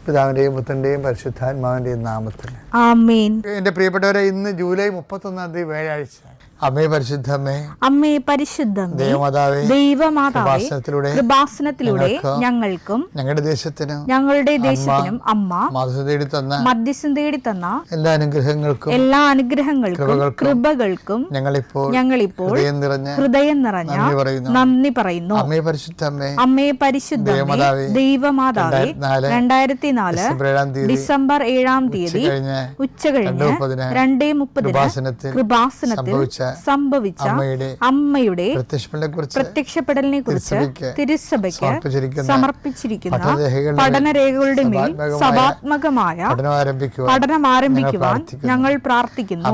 പിതാവിൻ്റെയും പുത്രൻ്റെയും പരിശുദ്ധാത്മാവിൻ്റെയും നാമത്തിൽ ആമേൻ. എൻ്റെ പ്രിയപ്പെട്ടവരെ, ഇന്ന് ജൂലൈ 31 വ്യാഴാഴ്ച. അമ്മേ പരിശുദ്ധമേ, അമ്മേ പരിശുദ്ധമേ, ദൈവമാതാവേ, ദൈവമാതാവേ, കൃപാസനത്തിലൂടെ ഞങ്ങൾക്കും ഞങ്ങളുടെ ദേശത്തിനും അമ്മ മധ്യസ്ഥം തേടി തന്ന എല്ലാ അനുഗ്രഹങ്ങൾക്കും കൃപകൾക്കും ഞങ്ങളിപ്പോൾ ഹൃദയം നിറഞ്ഞ നന്ദി പറയുന്നു. അമ്മേ പരിശുദ്ധമേ, അമ്മേ പരിശുദ്ധമേ, ദൈവമാതാവേ, 2004 ഡിസംബർ 7 ഉച്ചകഴിഞ്ഞ് 2:30 കൃപാസനത്തിൽ സംഭവിച്ച അമ്മയുടെ പ്രത്യക്ഷപ്പെടലിനെ കുറിച്ച് തിരുസഭയ്ക്ക് സമർപ്പിച്ചിരിക്കുന്ന പഠനരേഖകളുടെ മേൽ സഭാത്മകമായ പഠനം ആരംഭിക്കുവാൻ ഞങ്ങൾ പ്രാർത്ഥിക്കുന്നു.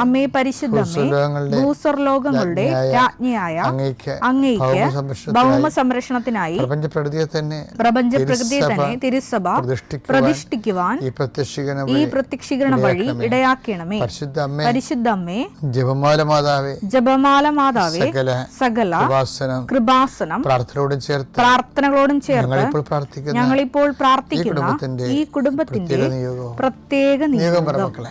അമ്മേ പരിശുദ്ധമേ, ഭൂസ്വർലോകങ്ങളുടെ രാജ്ഞിയായ അങ്ങയ്ക്ക് ഭൗമ സംരക്ഷണത്തിനായി പ്രപഞ്ചപ്രകൃതിയെ തന്നെ തിരുസഭ പ്രതിഷ്ഠിക്കുവാൻ ഈ പ്രത്യക്ഷീകരണ വഴി ഇടയാക്കണമേ. പരിശുദ്ധമ്മേ, ജപമാല മാതാവേ, സകല കൃപാസനം പ്രാർത്ഥനകളോടും ചേർത്ത് ഞങ്ങളിപ്പോൾ പ്രാർത്ഥിക്കുന്ന ഈ കുടുംബത്തിന്റെ പ്രത്യേക നിയോഗം.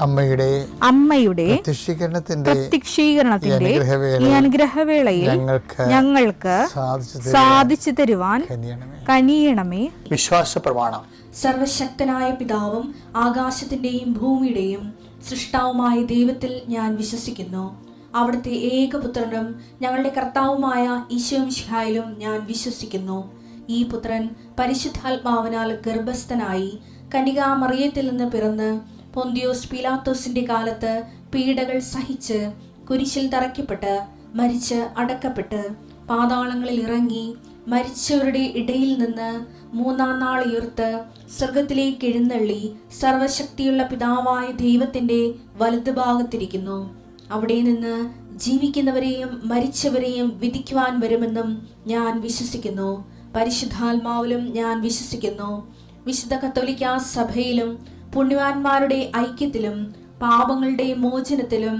അമ്മയുടെ പ്രത്യക്ഷീകരണത്തിന്റെ ഈ അനുഗ്രഹവേളയിൽ ഞങ്ങൾക്ക് സാധിച്ചു തരുവാൻ കനിയണമേ. വിശ്വാസ പ്രമാണം. സർവശക്തനായ പിതാവും ആകാശത്തിന്റെയും ഭൂമിയുടെയും സൃഷ്ടാവുമായ ദൈവത്തിൽ ഞാൻ വിശ്വസിക്കുന്നു. അവിടുത്തെ ഏകപുത്രനും ഞങ്ങളുടെ കർത്താവുമായ ഈശോമിശിഹായിലും ഞാൻ വിശ്വസിക്കുന്നു. ഈ പുത്രൻ പരിശുദ്ധാത്മാവിനാൽ ഗർഭസ്ഥനായി കന്യകാമറിയത്തിൽ നിന്ന് പിറന്ന് പൊന്തിയോസ് പീലാത്തോസിന്റെ കാലത്ത് പീഡകൾ സഹിച്ച് കുരിശിൽ തറയ്ക്കപ്പെട്ട് മരിച്ച് അടക്കപ്പെട്ട് പാതാളങ്ങളിൽ ഇറങ്ങി മരിച്ചവരുടെ ഇടയിൽ നിന്ന് 3-ാം നാൾ ഉയർത്ത് സ്വർഗത്തിലേക്ക് എഴുന്നള്ളി സർവശക്തിയുള്ള പിതാവായ ദൈവത്തിന്റെ വലതുഭാഗത്തിരിക്കുന്നു. അവിടെ നിന്ന് ജീവിക്കുന്നവരെയും മരിച്ചവരെയും വിധിക്കുവാൻ വരുമെന്നും ഞാൻ വിശ്വസിക്കുന്നു. പരിശുദ്ധാത്മാവിലും ഞാൻ വിശ്വസിക്കുന്നു. വിശുദ്ധ കത്തോലിക്കാ സഭയിലും പുണ്യവാന്മാരുടെ ഐക്യത്തിലും പാപങ്ങളുടെ മോചനത്തിലും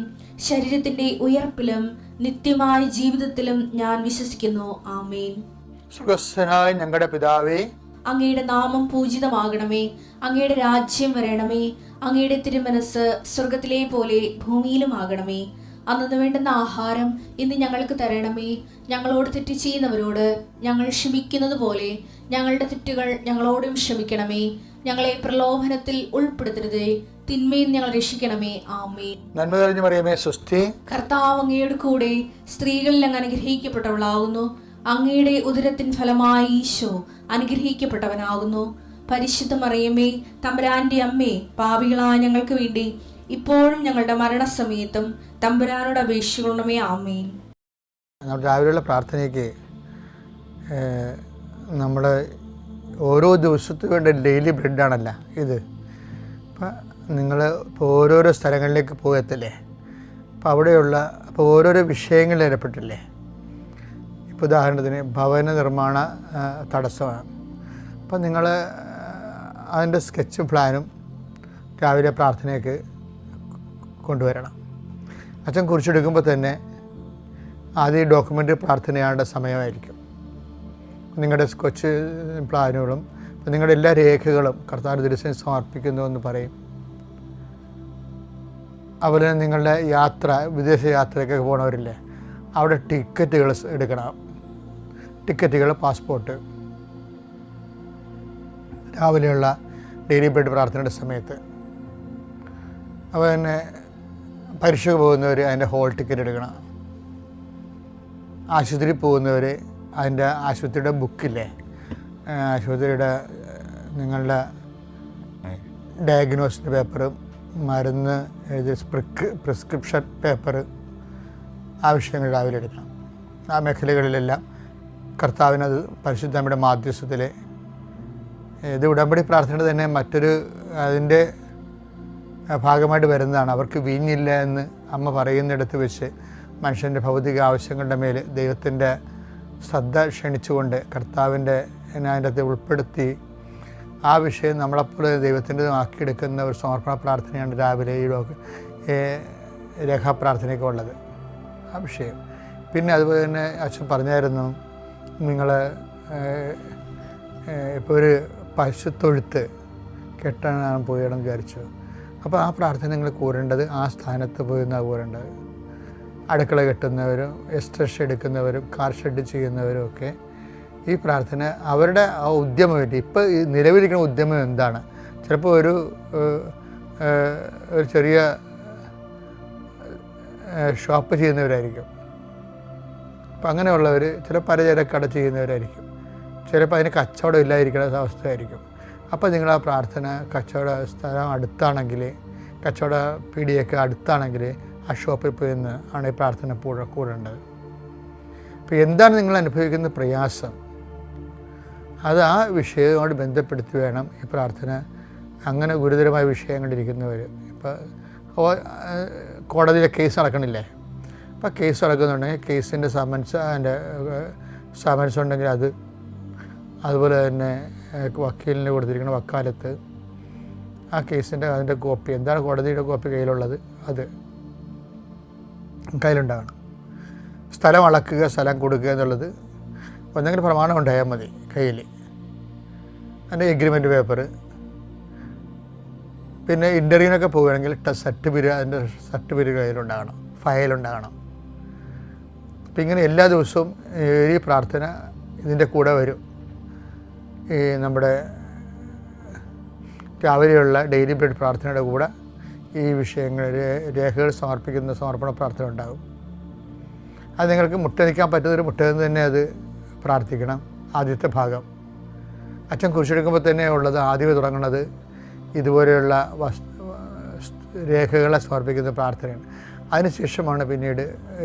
ശരീരത്തിന്റെ ഉയർപ്പിലും നിത്യമായ ജീവിതത്തിലും ഞാൻ വിശ്വസിക്കുന്നു. ആമേൻ. സ്വർഗ്ഗസ്ഥനായ ഞങ്ങളുടെ പിതാവേ, അങ്ങയുടെ നാമം പൂജിതമാകണമേ. അങ്ങയുടെ രാജ്യം വരണമേ. അങ്ങയുടെ തിരുമനസ് സ്വർഗത്തിലെ പോലെ ഭൂമിയിലും ആകണമേ. അന്നു വേണ്ടുന്ന ആഹാരം ഇന്ന് ഞങ്ങൾക്ക് തരണമേ. ഞങ്ങളോട് തെറ്റ് ചെയ്യുന്നവരോട് ഞങ്ങൾ ക്ഷമിക്കുന്നത് പോലെ ഞങ്ങളുടെ തെറ്റുകൾ ഞങ്ങളോടും ക്ഷമിക്കണമേ. ഞങ്ങളെ പ്രലോഭനത്തിൽ ഉൾപ്പെടുത്തരുതേ, തിന്മയിൽ ഞങ്ങൾ രക്ഷിക്കണമേ. ആമേൻ. നന്മ നിറഞ്ഞ മറിയമേ, സ്വസ്തി. കർത്താവ് അങ്ങയുടെ കൂടെ സ്ത്രീകളിൽ അങ്ങ് അനുഗ്രഹിക്കപ്പെട്ടവളാകുന്നു. അങ്ങയുടെ ഉദരത്തിൻ ഫലമായി ഈശോ അനുഗ്രഹിക്കപ്പെട്ടവനാകുന്നു. പരിശുദ്ധ മറിയമേ, തമ്പുരാന്റെ അമ്മേ, പാപികളായ ഞങ്ങൾക്ക് വേണ്ടി ഇപ്പോഴും ഞങ്ങളുടെ മരണസമയത്തും തമ്പുരാനോട് അപേക്ഷിക്കണമേ. ആമേൻ. നമ്മുടെ രാവിലെയുള്ള പ്രാർത്ഥനയ്ക്ക് നമ്മൾ ഓരോ ദിവസത്തിന് വേണ്ട ഡെയിലി ബ്രെഡാണല്ല ഇത്. അപ്പം നിങ്ങൾ ഇപ്പോൾ ഓരോരോ സ്ഥലങ്ങളിലേക്ക് പോകത്തില്ലേ, അപ്പോൾ അവിടെയുള്ള അപ്പോൾ ഓരോരോ വിഷയങ്ങളിൽ ഏർപ്പെട്ടില്ലേ. ഇപ്പോൾ ഉദാഹരണത്തിന് ഭവന നിർമ്മാണ തടസ്സമാണ്. അപ്പം നിങ്ങൾ അതിൻ്റെ സ്കെച്ചും പ്ലാനും രാവിലെ പ്രാർത്ഥനയ്ക്ക് കൊണ്ടുവരണം. അച്ഛൻ കുറിച്ചെടുക്കുമ്പോൾ തന്നെ ആദ്യം ഡോക്യുമെൻ്റ് പ്രാർത്ഥനയാണ്ട സമയമായിരിക്കും. നിങ്ങളുടെ സ്കെച്ച് പ്ലാനുകളും നിങ്ങളുടെ എല്ലാ രേഖകളും കർത്താവിൻ്റെ ദിവസം സമർപ്പിക്കുന്നു എന്ന് പറയും. അതുപോലെ നിങ്ങളുടെ യാത്ര, വിദേശ യാത്രയ്ക്കൊക്കെ പോകണവരില്ലേ, അവിടെ ടിക്കറ്റുകൾ എടുക്കണം. ടിക്കറ്റുകൾ, പാസ്പോർട്ട്, രാവിലെയുള്ള ഡെയിലി ബ്രെഡ് പ്രാർത്ഥനയുടെ സമയത്ത് അപ്പോൾ തന്നെ പരീക്ഷയ്ക്ക് പോകുന്നവർ അതിൻ്റെ ഹോൾ ടിക്കറ്റ് എടുക്കണം. ആശുപത്രിയിൽ പോകുന്നവർ അതിൻ്റെ ആശുപത്രിയുടെ ബുക്കില്ലേ, ആശുപത്രിയുടെ നിങ്ങളുടെ ഡയഗ്നോസിൻ്റെ പേപ്പറും മരുന്ന് എഴുതി പ്രിസ്ക്രിപ്ഷൻ പേപ്പർ ആ വിഷയങ്ങൾ രാവിലെ എടുക്കണം. ആ മേഖലകളിലെല്ലാം കർത്താവിനത് പരിശുദ്ധമ്മയുടെ മാധ്യസ്ഥത്തിൽ ഇത് ഉടമ്പടി പ്രാർത്ഥനയുടെ തന്നെ മറ്റൊരു അതിൻ്റെ ഭാഗമായിട്ട് വരുന്നതാണ്. അവർക്ക് വീഞ്ഞില്ല എന്ന് അമ്മ പറയുന്നിടത്ത് വെച്ച് മനുഷ്യൻ്റെ ഭൗതിക ആവശ്യങ്ങളുടെ മേൽ ദൈവത്തിൻ്റെ ശ്രദ്ധ ക്ഷണിച്ചുകൊണ്ട് കർത്താവിൻ്റെ അതിൻ്റെ അകത്ത് ഉൾപ്പെടുത്തി ആ വിഷയം നമ്മളെപ്പോലെ ദൈവത്തിൻ്റെ ആക്കിയെടുക്കുന്ന ഒരു സമർപ്പണ പ്രാർത്ഥനയാണ് രാവിലെ ഈ രേഖാപ്രാർത്ഥനയൊക്കെ ഉള്ളത്, ആ വിഷയം. പിന്നെ അതുപോലെ തന്നെ അച്ഛൻ പറഞ്ഞായിരുന്നു, നിങ്ങൾ ഇപ്പോൾ ഒരു പശുത്തൊഴുത്ത് കെട്ടാൻ പോയണമെന്ന് വിചാരിച്ചു. അപ്പോൾ ആ പ്രാർത്ഥന നിങ്ങൾ കൂരേണ്ടത് ആ സ്ഥാനത്ത് പോയി നിന്നാണ് കൂരേണ്ടത്. അടുക്കള കെട്ടുന്നവരും എക്സ്ട്രഷ എടുക്കുന്നവരും കാർ ഷെഡ് ചെയ്യുന്നവരും ഒക്കെ ഈ പ്രാർത്ഥന അവരുടെ ആ ഉദ്യമം വേണ്ടി ഇപ്പോൾ ഈ നിലവിലിരിക്കുന്ന ഉദ്യമം എന്താണ്? ചിലപ്പോൾ ഒരു ചെറിയ ഷോപ്പ് ചെയ്യുന്നവരായിരിക്കും. അപ്പം അങ്ങനെയുള്ളവർ ചില പലചരക്കട ചെയ്യുന്നവരായിരിക്കും. ചിലപ്പോൾ അതിന് കച്ചവടം ഇല്ലാതിരിക്കുന്ന അവസ്ഥയായിരിക്കും. അപ്പോൾ നിങ്ങൾ ആ പ്രാർത്ഥന കച്ചവട സ്ഥലം അടുത്താണെങ്കിൽ, കച്ചവട പീടിയൊക്കെ അടുത്താണെങ്കിൽ ആ ഷോപ്പിൽ പോയി നിന്ന് ആണ് ഈ പ്രാർത്ഥന കൂടേണ്ടത്. അപ്പോൾ എന്താണ് നിങ്ങൾ അനുഭവിക്കുന്ന പ്രയാസം, അത് ആ വിഷയവുമായിട്ട് ബന്ധപ്പെടുത്തി വേണം ഈ പ്രാർത്ഥന. അങ്ങനെ ഗുരുതരമായ വിഷയങ്ങളിരിക്കുന്നവർ, ഇപ്പോൾ കോടതിയിലെ കേസ് നടക്കണില്ലേ, അപ്പോൾ കേസ് നടക്കുന്നുണ്ടെങ്കിൽ കേസിൻ്റെ സമൻസ് ഉണ്ടെങ്കിൽ അത്, അതുപോലെ തന്നെ വക്കീലിന് കൊടുത്തിരിക്കുന്ന വക്കാലത്ത് ആ കേസിൻ്റെ അതിൻ്റെ കോപ്പി, എന്താണ് കോടതിയുടെ കോപ്പി കയ്യിലുള്ളത് അത് കയ്യിലുണ്ടാകണം. സ്ഥലം അളക്കുക, സ്ഥലം കൊടുക്കുക എന്നുള്ളത് എന്തെങ്കിലും പ്രമാണം ഉണ്ടായാൽ മതി കയ്യിൽ. അതിൻ്റെ എഗ്രിമെൻ്റ് പേപ്പർ, പിന്നെ ഇൻ്റർവ്യൂവിനൊക്കെ പോവുകയാണെങ്കിൽ അതിൻ്റെ സർട്ടിഫിക്കറ്റ് കയ്യിലുണ്ടാകണം, ഫയലുണ്ടാകണം. അപ്പം ഇങ്ങനെ എല്ലാ ദിവസവും ഈ പ്രാർത്ഥന ഇതിൻ്റെ കൂടെ വരും. ഈ നമ്മുടെ രാവിലെയുള്ള ഡെയിലി ബ്രെഡ് പ്രാർത്ഥനയുടെ കൂടെ ഈ വിഷയങ്ങൾ രേഖകൾ സമർപ്പിക്കുന്ന സമർപ്പണ പ്രാർത്ഥന ഉണ്ടാകും. അത് നിങ്ങൾക്ക് മുട്ടനിക്കാൻ പറ്റുന്നൊരു മുട്ടയെന്ന് തന്നെ അത് പ്രാർത്ഥിക്കണം. ആദ്യത്തെ ഭാഗം അച്ഛൻ കുരിശെടുക്കുമ്പോൾ തന്നെ ഉള്ളത് ആദ്യമേ തുടങ്ങുന്നത് ഇതുപോലെയുള്ള രേഖകളെ സമർപ്പിക്കുന്ന പ്രാർത്ഥനയാണ്. അതിനുശേഷമാണ് പിന്നീട്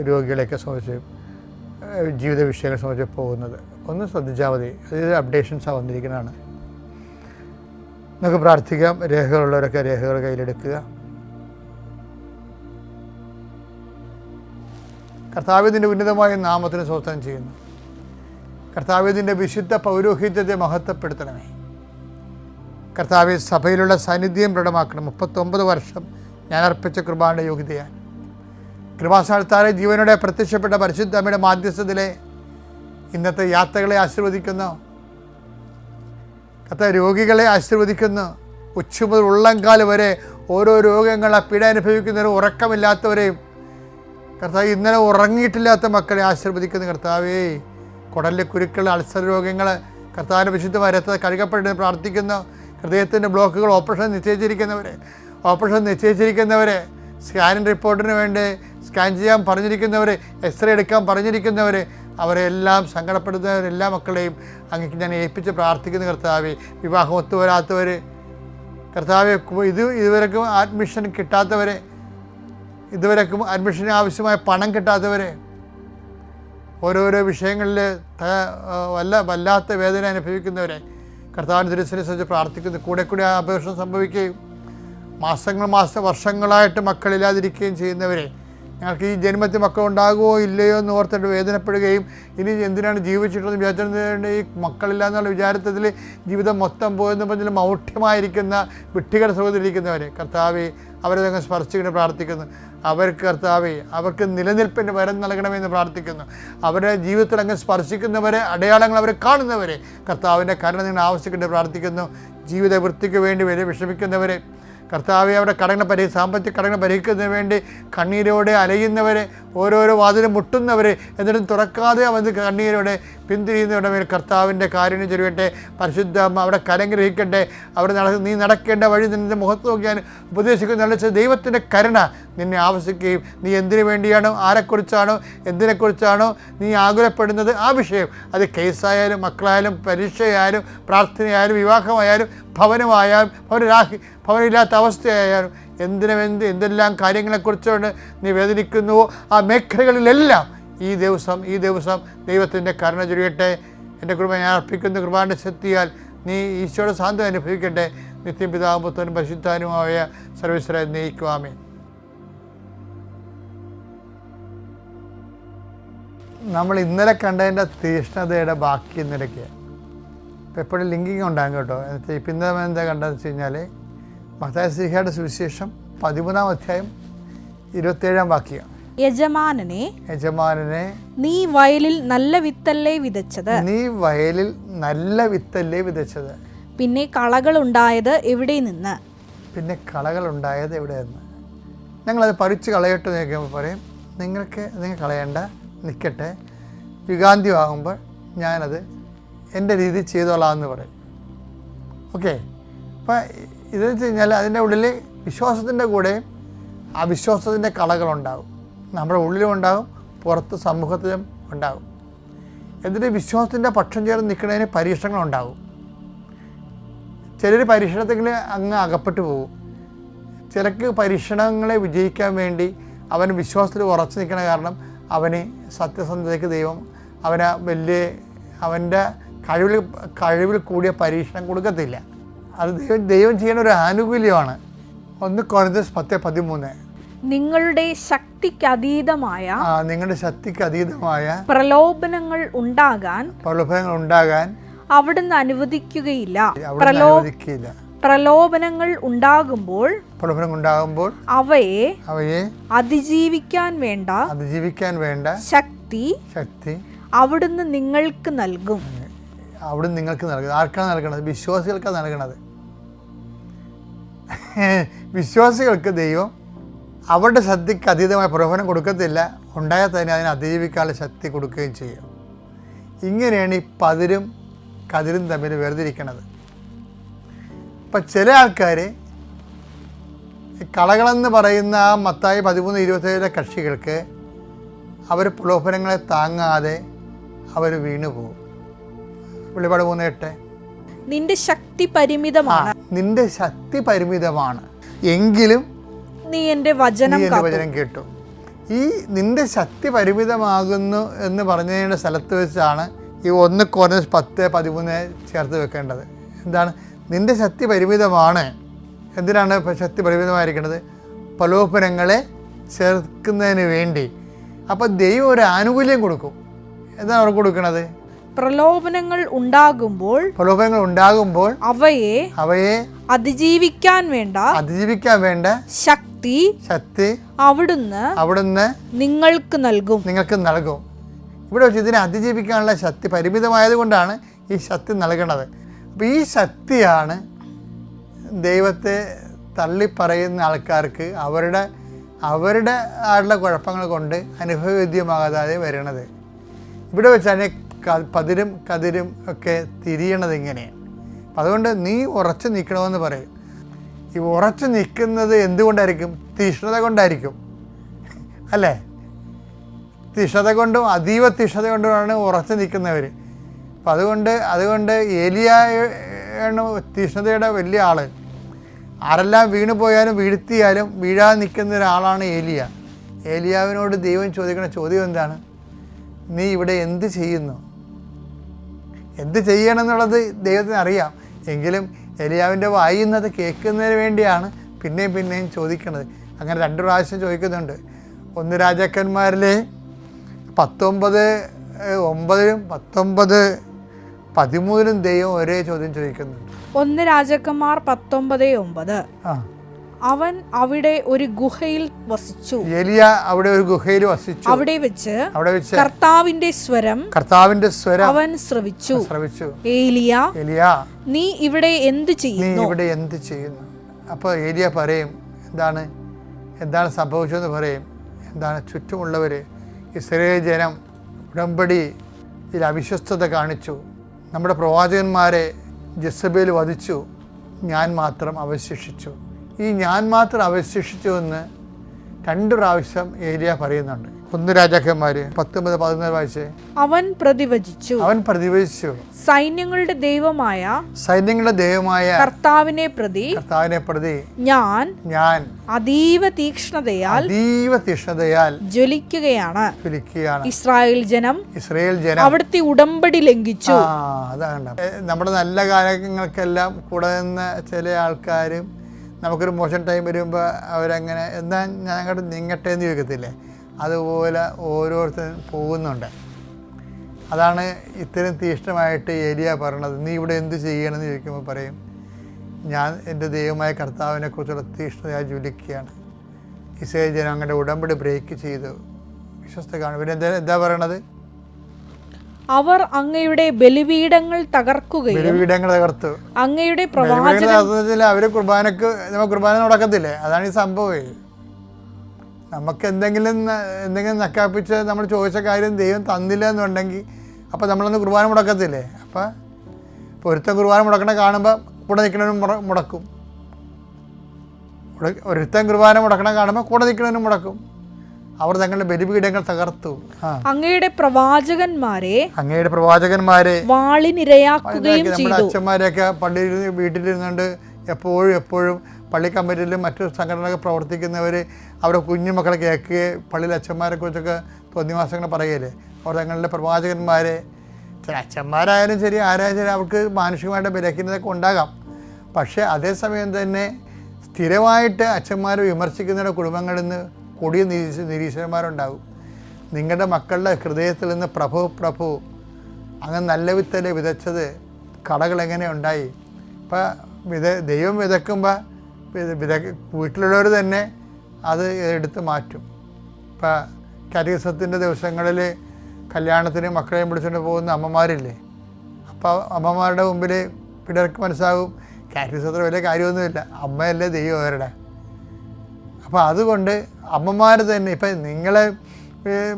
രോഗികളെയൊക്കെ സംബന്ധിച്ച് ജീവിത വിഷയങ്ങളെ സംബന്ധിച്ച് പോകുന്നത്. ഒന്ന് ശ്രദ്ധിച്ചാൽ മതി, അതിൽ അപ്ഡേഷൻസാണ് വന്നിരിക്കുന്നതാണ്. നമുക്ക് പ്രാർത്ഥിക്കാം. രേഖകളുള്ളവരൊക്കെ രേഖകൾ കയ്യിലെടുക്കുക. കർത്താവിൻ്റെ ഉന്നതമായ നാമത്തിന് സ്തോത്രം ചെയ്യുന്നു. കർത്താവിൻ്റെ വിശുദ്ധ പൗരോഹിത്യത്തെ മഹത്വപ്പെടുത്തണമേ. കർത്താവ് സഭയിലുള്ള സാന്നിധ്യം ദൃഢമാക്കണം. 39 വർഷം ഞാൻ അർപ്പിച്ച കൃപാന്റെ യോഗ്യതയാണ്. കൃപാസ്ഥാനത്താറെ ജീവനോടെ പ്രത്യക്ഷപ്പെട്ട പരിശുദ്ധ അമ്മയുടെ മാധ്യസ്ഥത്തിലെ ഇന്നത്തെ യാത്രകളെ ആശീർവദിക്കുന്നു. കർത്താവ് രോഗികളെ ആശീർവദിക്കുന്നു. ഉച്ച മുതൽ ഉള്ളംകാല് വരെ ഓരോ രോഗങ്ങളെ പീഡ അനുഭവിക്കുന്നവരും ഉറക്കമില്ലാത്തവരെയും കർത്താവ് ഇന്നലെ ഉറങ്ങിയിട്ടില്ലാത്ത മക്കളെ ആശീർവദിക്കുന്ന കർത്താവേ, കുടലിലെ കുരുക്കൾ, അൾസർ രോഗങ്ങൾ കർത്താവിൻ്റെ വിശുദ്ധമായ രക്തത്തെ കഴുകപ്പെട്ടെന്ന് പ്രാർത്ഥിക്കുന്നു. ഹൃദയത്തിൻ്റെ ബ്ലോക്കുകൾ ഓപ്പറേഷൻ നിശ്ചയിച്ചിരിക്കുന്നവരെ സ്കാനിങ് റിപ്പോർട്ടിന് വേണ്ടി സ്കാൻ ചെയ്യാൻ പറഞ്ഞിരിക്കുന്നവർ, എക്സ്റേ എടുക്കാൻ പറഞ്ഞിരിക്കുന്നവർ, അവരെല്ലാം സങ്കടപ്പെടുന്നവരെല്ലാ മക്കളെയും അങ്ങേക്ക് ഞാൻ ഏൽപ്പിച്ച് പ്രാർത്ഥിക്കുന്ന കർത്താവേ. വിവാഹം ഒത്തുവരാത്തവർ കർത്താവെ, ഇതുവരെക്കും അഡ്മിഷൻ കിട്ടാത്തവരെ, ഇതുവരെക്കും അഡ്മിഷന് ആവശ്യമായ പണം കിട്ടാത്തവരെ, ഓരോരോ വിഷയങ്ങളിൽ വല്ലാത്ത വേദന അനുഭവിക്കുന്നവരെ കർത്താവിൻ്റെ തിരുസന്നിധിയെ സംബന്ധിച്ച് പ്രാർത്ഥിക്കുന്നു. കൂടെ ആ അപേക്ഷ സംഭവിക്കുകയും വർഷങ്ങളായിട്ട് മക്കളില്ലാതിരിക്കുകയും ചെയ്യുന്നവരെ, ഞങ്ങൾക്ക് ഈ ജന്മത്തിൽ മക്കളുണ്ടാകുമോ ഇല്ലയോ എന്ന് ഓർത്തിട്ട് വേദനപ്പെടുകയും ഇനി എന്തിനാണ് ജീവിച്ചിട്ടെന്ന് വിചാരിച്ചതിന് ഈ മക്കളില്ല എന്നുള്ള വിചാരത്തിൽ ജീവിതം മൊത്തം പോയെന്ന് പറഞ്ഞാൽ മൗഢ്യമായിരിക്കുന്ന വിഡ്ഢികളുടെ സുഖത്തിലിരിക്കുന്നവരെ കർത്താവെ, അവരെ ഞങ്ങൾ സ്പർശിക്കണം പ്രാർത്ഥിക്കുന്നു. അവർക്ക് കർത്താവെ, അവർക്ക് നിലനിൽപ്പിൻ്റെ വരം നൽകണമെന്ന് പ്രാർത്ഥിക്കുന്നു. അവരുടെ ജീവിതത്തിൽ അങ്ങ് സ്പർശിക്കുന്നവരെ, അടയാളങ്ങൾ അവരെ കാണുന്നവരെ കർത്താവിൻ്റെ കരുണ നിങ്ങൾ ആവശ്യപ്പെട്ട് പ്രാർത്ഥിക്കുന്നു. ജീവിത വൃത്തിക്ക് വേണ്ടി വിഷമിക്കുന്നവരെ കർത്താവെ, അവരുടെ സാമ്പത്തിക കടങ്ങൾ പരിഹരിക്കുന്നതിന് വേണ്ടി കണ്ണീരോടെ അലയുന്നവരെ ഓരോരോ വാതിലും മുട്ടുന്നവർ എന്നിട്ടും തുറക്കാതെ അവൻ കണ്ണീരോടെ പിന്തിരിയുന്നവരുടെ മേൽ കർത്താവിൻ്റെ കാരുണ്യം ചൊരിയട്ടെ. പരിശുദ്ധ അമ്മ അവിടെ കരഗ്രഹിക്കട്ടെ. അവിടെ നീ നടക്കേണ്ട വഴി നിന്റെ മുഖത്ത് നോക്കിയാൽ ഉപദേശിക്കുന്ന നല്ല ദൈവത്തിൻ്റെ കരുണ നിന്നെ ആവശ്യിക്കുകയും നീ എന്തിനു വേണ്ടിയാണോ, ആരെക്കുറിച്ചാണോ, എന്തിനെക്കുറിച്ചാണോ നീ ആകുലപ്പെടുന്നത് ആ വിഷയം, അത് കേസായാലും മക്കളായാലും പരീക്ഷയായാലും പ്രാർത്ഥനയായാലും വിവാഹമായാലും ഭവനമായാലും ഭവനമില്ലാത്ത അവസ്ഥയായാലും എന്തെല്ലാം കാര്യങ്ങളെക്കുറിച്ചുകൊണ്ട് നീ വേദനിക്കുന്നുവോ ആ മേഖലകളിലെല്ലാം ഈ ദിവസം ദൈവത്തിൻ്റെ കരുണ ചൊരിയട്ടെ. എൻ്റെ കൃപ ഞാൻ അർപ്പിക്കുന്ന കൃപാന്റെ ശക്തിയാൽ നീ ഈശോയുടെ സാന്ത്വനം അനുഭവിക്കട്ടെ. നിത്യം പിതാവും പുത്രനും പരിശുദ്ധാനുമായ സർവീശ്വര നയിക്കുവാമേ. നമ്മൾ ഇന്നലെ കണ്ടതിൻ്റെ തീഷ്ണതയുടെ ബാക്കി ഇന്നലെയൊക്കെയാണ്. ഇപ്പോൾ എപ്പോഴും ലിങ്കിങ് ഉണ്ടാകും കേട്ടോ. ഇപ്പം ഇന്നലെ എന്താ കണ്ടതെന്ന് വെച്ച് കഴിഞ്ഞാൽ മത്തായി ശ്ലീഹായുടെ സുവിശേഷം 13-ാം അധ്യായം 27-ാം വാക്യം. യജമാനനെ നീ വയലിൽ നല്ല വിത്തല്ലേ വിതച്ചത്, പിന്നെ കളകൾ ഉണ്ടായത് എവിടെ നിന്ന്? ഞങ്ങളത് പറിച്ച് കളയട്ടെ നോക്കുമ്പോൾ പറയും, നിങ്ങൾ കളയണ്ട, നിൽക്കട്ടെ, യുഗാന്ത്യമാകുമ്പോൾ ഞാനത് എൻ്റെ രീതി ചെയ്തോളാം എന്ന് പറയും. ഓക്കെ. അപ്പം ഇതെന്ന് വെച്ച് കഴിഞ്ഞാൽ അതിൻ്റെ ഉള്ളിൽ വിശ്വാസത്തിൻ്റെ കൂടെ അവിശ്വാസത്തിൻ്റെ കളകളുണ്ടാകും. നമ്മുടെ ഉള്ളിലും ഉണ്ടാകും, പുറത്ത് സമൂഹത്തിലും ഉണ്ടാകും. എന്നിട്ട് വിശ്വാസത്തിൻ്റെ പക്ഷം ചേർന്ന് നിൽക്കുന്നതിന് പരീക്ഷണങ്ങളുണ്ടാകും. ചിലർ പരീക്ഷണത്തിൽ അങ്ങ് അകപ്പെട്ടു പോകും. ചിലർക്ക് പരീക്ഷണങ്ങളെ വിജയിക്കാൻ വേണ്ടി അവൻ വിശ്വാസത്തിൽ ഉറച്ചു നിൽക്കുന്ന കാരണം അവന് സത്യസന്ധതയ്ക്ക് ദൈവം അവൻ്റെ കഴിവിൽ കൂടിയ പരീക്ഷണം കൊടുക്കത്തില്ല. അത് ദൈവം ചെയ്യുന്ന ഒരു ആനുകൂല്യമാണ്. 1 കൊരിന്ത്യർ 10:13 നിങ്ങളുടെ ശക്തിക്ക് അതീതമായ പ്രലോഭനങ്ങൾ ഉണ്ടാകാൻ അവിടുന്ന് അനുവദിക്കുകയില്ല. പ്രലോഭനങ്ങൾ ഉണ്ടാകുമ്പോൾ അവയെ അതിജീവിക്കാൻ വേണ്ട ശക്തി അവിടുന്ന് നിങ്ങൾക്ക് നൽകും. ആർക്കാണ് നൽകണത്? വിശ്വാസികൾക്കാണ് നൽകണത്. വിശ്വാസികൾക്ക് ദൈവം അവരുടെ ശക്തിക്ക് അതീതമായ പ്രലോഭനം കൊടുക്കത്തില്ല, ഉണ്ടായാൽ തന്നെ അതിനെ അതിജീവിക്കാനുള്ള ശക്തി കൊടുക്കുകയും ചെയ്യും. ഇങ്ങനെയാണ് ഈ പതിരും കതിരും തമ്മിൽ വേർതിരിക്കണത്. ഇപ്പം ചില ആൾക്കാർ കളകളെന്ന് പറയുന്ന ആ മത്തായി 13:27 കക്ഷികൾക്ക് അവർ പ്രലോഭനങ്ങളെ താങ്ങാതെ അവർ വീണു പോകും. വെളിപാട് 3:8 നിന്റെ ശക്തി പരിമിതമാണ്, എങ്കിലും നീ എൻ്റെ വചനം കേട്ടു. ഈ നിന്റെ ശക്തി പരിമിതമാകുന്നു എന്ന് പറഞ്ഞതിൻ്റെ സ്ഥലത്ത് വെച്ചാണ് ഈ 1 കൊരിന്ത്യർ 10:13 ചേർത്ത് വെക്കേണ്ടത്. എന്താണ് നിന്റെ ശക്തി പരിമിതമാണ്? എന്തിനാണ് ശക്തി പരിമിതമായിരിക്കുന്നത്? പ്രലോഭനങ്ങളെ ചേർക്കുന്നതിന് വേണ്ടി. അപ്പം ദൈവം ഒരു ആനുകൂല്യം കൊടുക്കും. എന്താണ് അവർക്ക് കൊടുക്കുന്നത്? പ്രലോഭനങ്ങൾ ഉണ്ടാകുമ്പോൾ അവയെ അതിജീവിക്കാൻ വേണ്ട ശക്തി അവിടുന്ന് നിങ്ങൾക്ക് നൽകും. ഇവിടെ വെച്ച് ഇതിനെ അതിജീവിക്കാനുള്ള ശക്തി പരിമിതമായത് കൊണ്ടാണ് ഈ ശക്തി നൽകണത്. അപ്പോൾ ഈ ശക്തിയാണ് ദൈവത്തെ തള്ളിപ്പറയുന്ന ആൾക്കാർക്ക് അവരുടെ ആളുടെ കുഴപ്പങ്ങൾ കൊണ്ട് അനുഭവവേദ്യമാകാതെ വരണത്. ഇവിടെ വെച്ചാണ് പതിരും കതിരും ഒക്കെ തിരിയണത് ഇങ്ങനെയാണ്. അപ്പം അതുകൊണ്ട് നീ ഉറച്ചു നിൽക്കണമെന്ന് പറയും. ഈ ഉറച്ചു നിൽക്കുന്നത് എന്തുകൊണ്ടായിരിക്കും? തീഷ്ണത കൊണ്ടായിരിക്കും, അല്ലേ? തീഷ്ണത കൊണ്ടും അതീവ തീഷ്ണത കൊണ്ടുമാണ് ഉറച്ചു നിൽക്കുന്നവർ. അപ്പം അതുകൊണ്ട് ഏലിയാണ് തീഷ്ണതയുടെ വലിയ ആൾ. ആരെല്ലാം വീണു പോയാലും വീഴ്ത്തിയാലും വീഴാതെ നിൽക്കുന്ന ഒരാളാണ് ഏലിയാവിനോട് ദൈവം ചോദിക്കുന്ന ചോദ്യം എന്താണ്? നീ ഇവിടെ എന്ത് ചെയ്യുന്നു? എന്ത് ചെയ്യണം എന്നുള്ളത് ദൈവത്തിന് അറിയാം. എങ്കിലും ഏലിയാവിൻ്റെ വായിന്നത് കേൾക്കുന്നതിന് വേണ്ടിയാണ് പിന്നെയും ചോദിക്കുന്നത്. അങ്ങനെ 2 പ്രാവശ്യം ചോദിക്കുന്നുണ്ട്. 1 രാജാക്കന്മാരിലെ 19:9 19:13 ദൈവം ഒരേ ചോദ്യം ചോദിക്കുന്നുണ്ട്. 1 രാജാക്കന്മാർ 19:9 അവൻ അവിടെ ഒരു ഗുഹയിൽ വസിച്ചു. ഏലിയ അവിടെ ഒരു ഗുഹയിൽ വസിച്ചു. അവിടെ വെച്ച് കർത്താവിന്റെ സ്വരം അവൻ ശ്രവിച്ചു. ഏലിയ നീ ഇവിടെ എന്ത് ചെയ്യുന്നു? അപ്പോൾ ഏലിയ പറയും എന്താണ് സംഭവിച്ചതെന്ന് പറയും. എന്താണ് ചുറ്റുമുള്ളവർ ഇസ്രായേൽ ജനം ഉടമ്പടിയിൽ അവിശ്വസ്തത കാണിച്ചു, നമ്മുടെ പ്രവാചകന്മാരെ ജെസബേൽ വധിച്ചു, ഞാൻ മാത്രം അവശേഷിച്ചു. ഈ ഞാൻ മാത്രം അവശേഷിച്ചു എന്ന് 2 പ്രാവശ്യം ഏലിയ പറയുന്നുണ്ട്. 1 രാജാക്കന്മാർ 19-14 വായിച്ചേ. അവൻ പ്രതിവചിച്ചു സൈന്യങ്ങളുടെ ദൈവമായ കർത്താവിനെ പ്രതി ഞാൻ അതീവ തീക്ഷ്ണതയാൽ ജ്വലിക്കുകയാണ്. ഇസ്രായേൽ ജനം അവിടുത്തെ ഉടമ്പടി ലംഘിച്ചു. അതാണ് നമ്മുടെ നല്ല കാര്യങ്ങൾക്കെല്ലാം കൂടെ നിന്ന ചില ആൾക്കാരും നമുക്കൊരു മോശം ടൈം വരുമ്പോൾ അവരങ്ങനെ എന്താ ഞാൻ അങ്ങോട്ട് നീങ്ങട്ടെ എന്ന് ചോദിക്കത്തില്ലേ, അതുപോലെ ഓരോരുത്തരും പോകുന്നുണ്ട്. അതാണ് ഇത്രയും തീക്ഷ്ണമായിട്ട് ഏലിയ പറയണത്. നീ ഇവിടെ എന്ത് ചെയ്യണമെന്ന് ചോദിക്കുമ്പോൾ പറയും, ഞാൻ എൻ്റെ ദൈവമായ കർത്താവിനെ കുറിച്ചുള്ള തീക്ഷ്ണതയായി ജ്വലിക്കുകയാണ്. ഇസ്രായേൽ ജനം അങ്ങനെ ഉടമ്പടി ബ്രേക്ക് ചെയ്തു, വിശ്വസ്ത കാണും. പിന്നെ എന്താ പറയണത്? അവർ അങ്ങയുടെ ബലിപീഠങ്ങൾ തകർത്തു. അങ്ങയുടെ അവര് കുർബാന നടക്കത്തില്ലേ? അതാണ് ഈ സംഭവം. നമുക്ക് എന്തെങ്കിലും നക്കാപ്പിച്ച് നമ്മൾ ചോദിച്ച കാര്യം ദൈവം തന്നില്ല എന്നുണ്ടെങ്കിൽ അപ്പം നമ്മളൊന്ന് കുർബാന മുടക്കത്തില്ലേ? അപ്പം ഒരുത്തൻ കുർബാന മുടക്കണ കാണുമ്പോൾ കൂടെ നിൽക്കണവനും മുടക്കും, ഒരുത്തൻ കുർബാന മുടക്കണ കാണുമ്പോൾ കൂടെ നിൽക്കണവനും മുടക്കും. അവർ തങ്ങളുടെ ബലിപീഠങ്ങൾ തകർത്തു. അങ്ങയുടെ പ്രവാചകന്മാരെ വാളിനിരയാക്കുകയും ചെയ്തു. നമ്മുടെ അച്ഛന്മാരെയൊക്കെ പള്ളിയിൽ വീട്ടിലിരുന്നുകൊണ്ട് എപ്പോഴും പള്ളി കമ്മിറ്റിയിലും മറ്റു സംഘടനകളൊക്കെ പ്രവർത്തിക്കുന്നവർ അവരുടെ കുഞ്ഞുമക്കളെ കേൾക്കുകയും പള്ളിയിലെ അച്ഛന്മാരെ കുറിച്ചൊക്കെ തോന്നിവാസങ്ങൾ പറയുകയില്ലേ. അവർ തങ്ങളുടെ പ്രവാചകന്മാരെ, ചില അച്ഛന്മാരായാലും ശരി ആരായാലും ശരി, അവർക്ക് മാനുഷികമായിട്ട് ബലഹീനതയൊക്കെ ഉണ്ടാകാം. പക്ഷേ അതേസമയം തന്നെ സ്ഥിരമായിട്ട് അച്ഛന്മാരെ വിമർശിക്കുന്നവരുടെ കുടുംബങ്ങളിൽ നിന്ന് കൊടിയ നിരീശ്വരന്മാരുണ്ടാകും. നിങ്ങളുടെ മക്കളുടെ ഹൃദയത്തിൽ നിന്ന് പ്രഭു അങ്ങനെ നല്ല വിത്തല്ലേ വിതച്ചത്, കളകൾ എങ്ങനെ ഉണ്ടായി? ഇപ്പം ദൈവം വിതക്കുമ്പോൾ വീട്ടിലുള്ളവർ തന്നെ അത് എടുത്ത് മാറ്റും. ഇപ്പം കാറ്റഗിസത്തിൻ്റെ ദിവസങ്ങളിൽ കല്യാണത്തിന് മക്കളെയും പിടിച്ചുകൊണ്ട് പോകുന്ന അമ്മമാരില്ലേ, അപ്പോൾ അമ്മമാരുടെ മുമ്പിൽ പിള്ളേർക്ക് മനസ്സാകും കാറ്റഗിസത്തിൽ വലിയ കാര്യമൊന്നുമില്ല, അമ്മയല്ലേ ദൈവം അവരുടെ. അപ്പോൾ അതുകൊണ്ട് അമ്മമാർ തന്നെ ഇപ്പം നിങ്ങളെ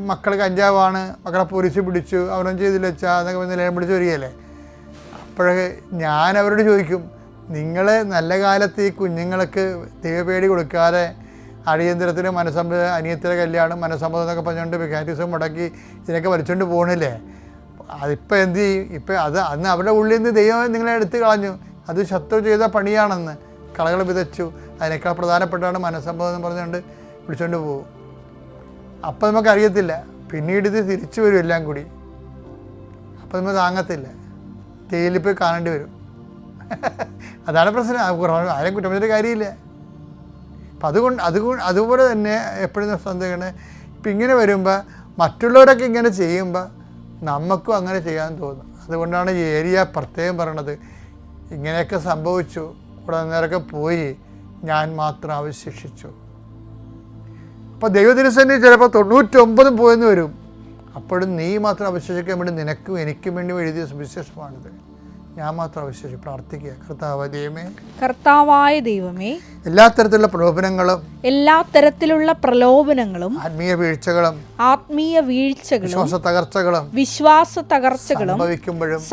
മക്കൾ കഞ്ചാവാണ്, മക്കളെ പോലീസ് പിടിച്ചു, അവരൊന്നും ചെയ്തില്ല വെച്ചാൽ എന്നൊക്കെ നിലയം പിടിച്ച് വരികയല്ലേ. അപ്പോഴേ ഞാൻ അവരോട് ചോദിക്കും, നിങ്ങൾ നല്ല കാലത്ത് ഈ കുഞ്ഞുങ്ങൾക്ക് ദൈവപേടി കൊടുക്കാതെ അടിയന്തരത്തിന് അനിയത്തിൻ്റെ കല്യാണം മനസ്സമ്മതം എന്നൊക്കെ പറഞ്ഞുകൊണ്ട് കാറ്റഗിസം മുടക്കി ഇതിനൊക്കെ വലിച്ചുകൊണ്ട് പോകണില്ലേ? അതിപ്പോൾ എന്ത് ചെയ്യും? ഇപ്പം അന്ന് അവരുടെ ഉള്ളിൽ നിന്ന് ദൈവം നിങ്ങളെ എടുത്ത് കളഞ്ഞു. അത് ശത്രു ചെയ്ത പണിയാണെന്ന് കളകൾ വിതച്ചു. അതിനേക്കാൾ പ്രധാനപ്പെട്ടാണ് മനസ്സമ്മതം എന്ന് പറഞ്ഞുകൊണ്ട് വിളിച്ചുകൊണ്ട് പോകും. അപ്പം നമുക്കറിയത്തില്ല, പിന്നീട് ഇത് തിരിച്ചു വരും എല്ലാം കൂടി. അപ്പം നമ്മൾ താങ്ങത്തില്ല, ജയിലിൽ പോയി കാണേണ്ടി വരും. അതാണ് പ്രശ്നം. ആരെയും കുറ്റം ചെയ്തിട്ട് കാര്യമില്ല. അപ്പം അതുപോലെ തന്നെ എപ്പോഴും സന്ദേഹമാണ്. ഇപ്പം ഇങ്ങനെ വരുമ്പോൾ മറ്റുള്ളവരൊക്കെ ഇങ്ങനെ ചെയ്യുമ്പോൾ നമുക്കും അങ്ങനെ ചെയ്യാൻ തോന്നും. അതുകൊണ്ടാണ് ഈ ഏരിയ പ്രത്യേകം പറയണത്, ഇങ്ങനെയൊക്കെ സംഭവിച്ചു, ഇവിടെ നേരൊക്കെ പോയി, ഞാൻ മാത്രം അവശേഷിച്ചു. അപ്പോൾ ദൈവതിരുസന്നിധി ചിലപ്പോൾ 99 പോയെന്ന് വരും. അപ്പോഴും നീ മാത്രം അവശേഷിക്കാൻ വേണ്ടി നിനക്കും എനിക്കും വേണ്ടി എഴുതിയ സുവിശേഷമാണിത്. ഞാൻ മാത്രം അവശേഷിച്ച് പ്രാർത്ഥിക്കുക. കർത്താവായ ദൈവമേ, എല്ലാ തരത്തിലുള്ള പ്രലോഭനങ്ങളും ആത്മീയ വീഴ്ചകളും വിശ്വാസ തകർച്ചകളും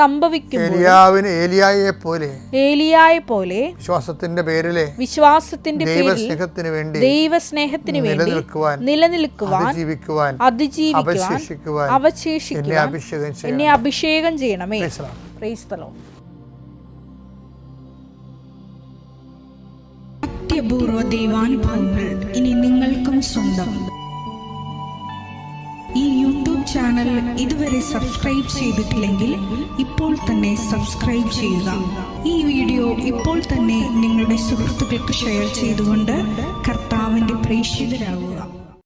സംഭവിക്കുമ്പോഴും ഏലിയായെ പോലെ വിശ്വാസത്തിന്റെ പേരിൽ ദൈവസ്നേഹത്തിന് വേണ്ടി നിലനിൽക്കുവാൻ അവശേഷിക്കുവാൻ എന്നെ അഭിഷേകം ചെയ്യണമേ. Praise the Lord. അത്യപൂർവ ദൈവാനുഭവങ്ങൾ ഇനി നിങ്ങൾക്കും സ്വന്തം. ഈ യൂട്യൂബ് ചാനൽ ഇതുവരെ സബ്സ്ക്രൈബ് ചെയ്തിട്ടില്ലെങ്കിൽ ഇപ്പോൾ തന്നെ സബ്സ്ക്രൈബ് ചെയ്യുക. ഈ വീഡിയോ ഇപ്പോൾ തന്നെ നിങ്ങളുടെ സുഹൃത്തുക്കൾക്ക് ഷെയർ ചെയ്തുകൊണ്ട് കർത്താവിൻ്റെ പ്രേക്ഷിതരാകുക.